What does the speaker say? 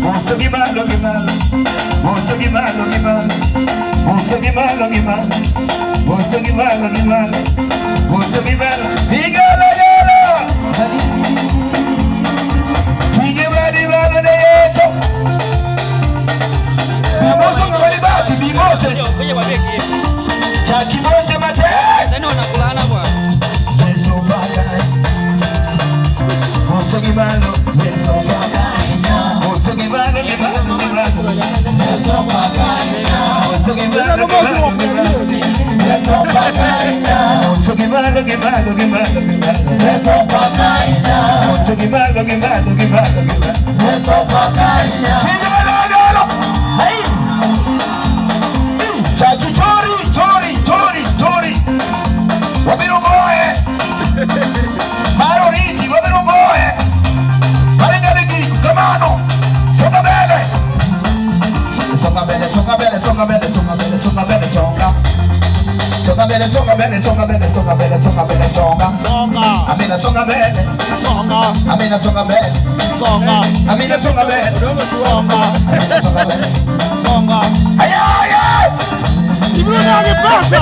Monso gimalo gimalo, monso gimalo gimalo, monso gimalo gimalo, monso gimalo gimalo, monso gimalo. Tigala yala, tigala yala ne yeso. Bimoso ngabali bati bimose. Chaki mose mate. Tena unakulana bwana. Yeso baka. Monso gimalo, yeso baka. Monso gimalo gimalo gimalo. Yeso baka. Monso gimalo gimalo gimalo. Yeso baka. Monso gimalo gimalo gimalo gimalo. Yeso baka. Monso gimalo gimalo gimalo gimalo. Yeso baka. Chigala galo. Hey. Chaki chori chori chori chori. Wabirugoe. Maroriti wabirugoe. Maringaligi kamano. Songa bele. Songa bele songa bele songa bele songa bele songa bele songa. Songa bele songa bele songa bele songa bele songa bele songa. Songa. Amina songa bele. Songa. Amina songa bele. Songa. Amina songa bele. Songa. Songa bele. Songa. Ay ay ay. Ibruna ni pasa.